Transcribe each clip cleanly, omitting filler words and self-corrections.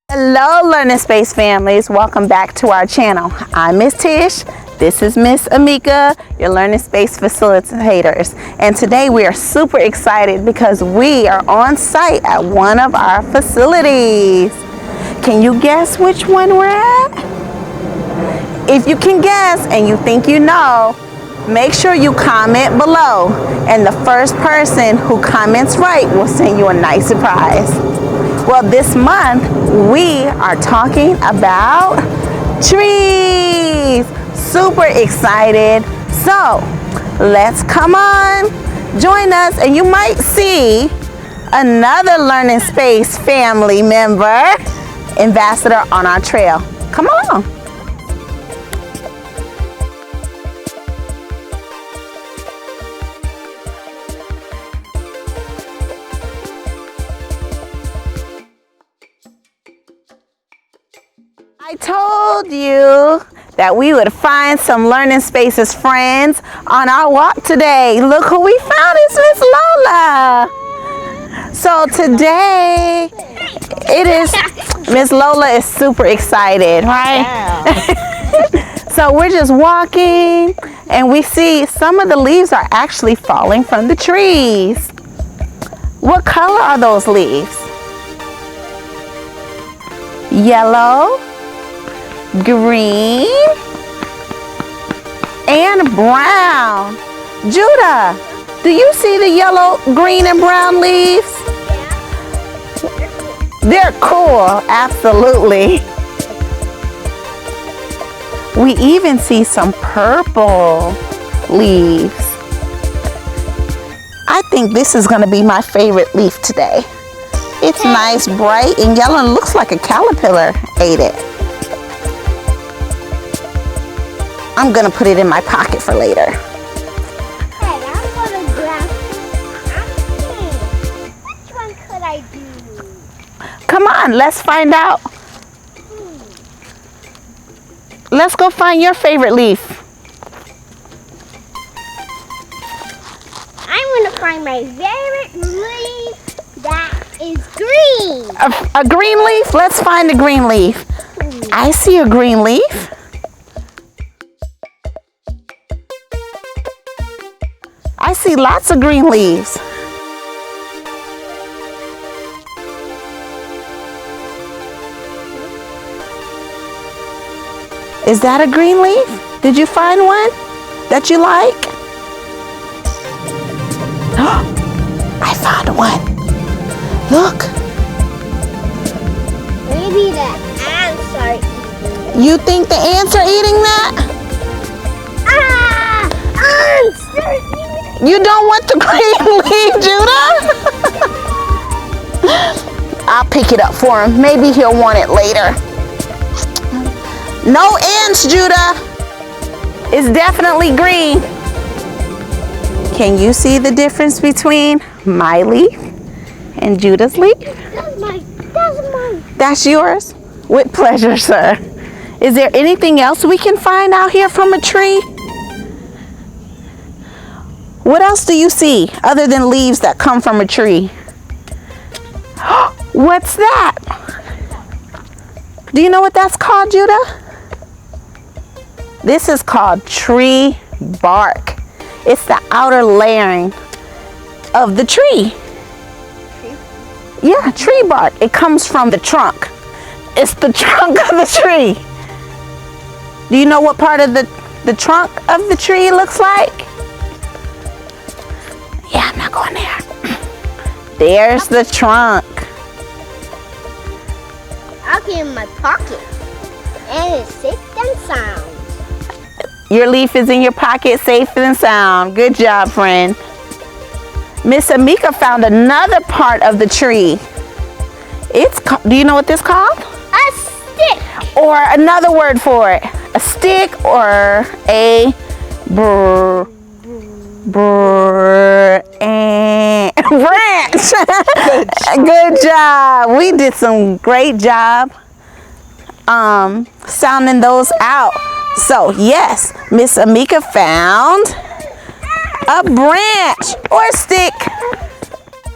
Hello Learning Space families, welcome back to our channel. I'm Miss Tish, this is Miss Ameca, your Learning Space facilitators, and today we are super excited because we are on site at one of our facilities. Can you guess which one we're at? If you can guess and you think you know, make sure you comment below, and the first person who comments right will send you a nice surprise. Well, this month we are talking about trees. Super excited. So let's come on, join us, and you might see another Learning Space family member, ambassador on our trail. Come along. I told you that we would find some Learning Spaces friends on our walk today. Look who we found, it's Miss Lola. So today, it is, Miss Lola is super excited, right? Yeah. So we're just walking and we see some of the leaves are actually falling from the trees. What color are those leaves? Yellow, green, and brown. Judah, do you see the yellow, green, and brown leaves? Yeah. They're cool, absolutely. We even see some purple leaves. I think this is going to be my favorite leaf today. It's nice, bright, and yellow, and looks like a caterpillar ate it. I'm gonna put it in my pocket for later. Hey, I'm gonna grab. Which one could I do? Come on, let's find out. Let's go find your favorite leaf. I'm gonna find my favorite leaf that is green. A green leaf? Let's find a green leaf. I see a green leaf. I see lots of green leaves. Is that a green leaf? Did you find one that you like? I found one. Look. Maybe the ants are eating. You think the ants are eating that? Ants! They're eating. You don't want the green leaf, Judah? I'll pick it up for him. Maybe he'll want it later. No ants, Judah. It's definitely green. Can you see the difference between my leaf and Judah's leaf? That's mine. That's mine. That's yours? With pleasure, sir. Is there anything else we can find out here from a tree? What else do you see other than leaves that come from a tree? What's that? Do you know what that's called, Judah? This is called tree bark. It's the outer layering of the tree. Yeah, tree bark. It comes from the trunk. It's the trunk of the tree. Do you know what part of the trunk of the tree it looks like? Yeah, I'm not going there. There's the trunk. I'll get in my pocket. And it's safe and sound. Your leaf is in your pocket, safe and sound. Good job, friend. Miss Ameca found another part of the tree. Do you know what this is called? A stick. Or another word for it. A stick or a branch. Good job. We did some great job sounding those out. So yes, Miss Ameca found a branch or stick.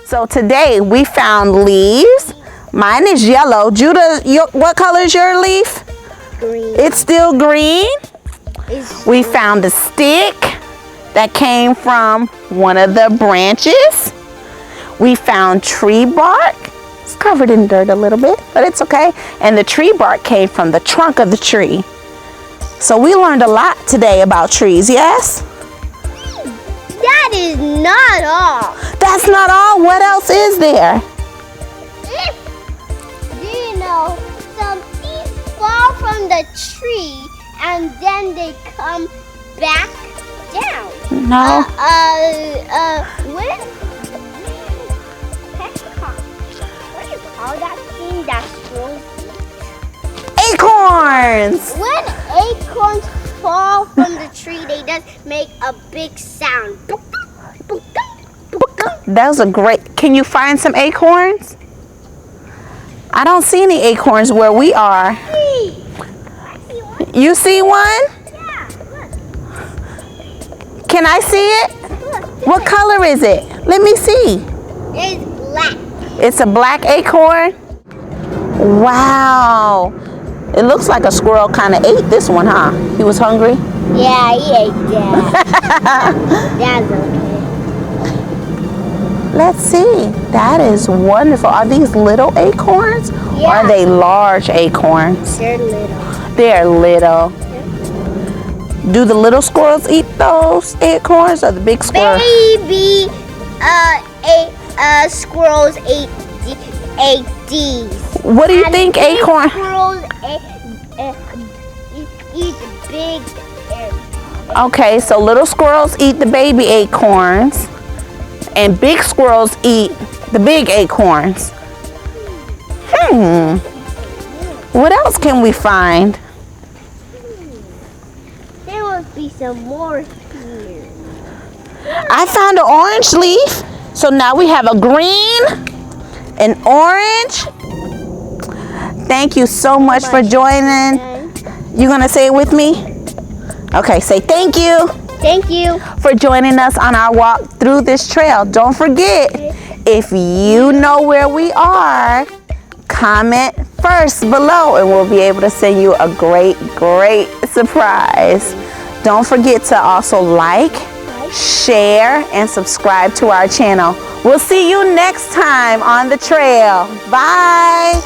So today we found leaves. Mine is yellow. Judah, what color is your leaf? Green. It's still green. We found a stick that came from one of the branches. We found tree bark. It's covered in dirt a little bit, but it's okay. And the tree bark came from the trunk of the tree. So we learned a lot today about trees, yes? That is not all. That's not all. What else is there? Do you know some leaves fall from the tree and then they come back down? No. What do you call that thing that grows? Acorns. When acorns fall from the tree, they just make a big sound. Those are great. Can you find some acorns? I don't see any acorns where we are. You see one? Yeah, look. Can I see it? Look. What color is it? Let me see. It's black. It's a black acorn. Wow. It looks like a squirrel kind of ate this one, huh? He was hungry? Yeah, he ate that. That's okay. Let's see. That is wonderful. Are these little acorns? Yeah. Or are they large acorns? They're little. They're little. Do the little squirrels eat those acorns or the big squirrels? Baby squirrels ate these. What do you think big acorn? Squirrels eat big. Okay, so little squirrels eat the baby acorns and big squirrels eat the big acorns. What else can we find? There must be some more here. I found an orange leaf. So now we have a green, an orange. Thank you so much for joining. You gonna say it with me? Okay, say thank you. Thank you. For joining us on our walk through this trail. Don't forget, if you know where we are, comment first below and we'll be able to send you a great surprise. Don't forget to also like, share, and subscribe to our channel. We'll see you next time on the trail. Bye.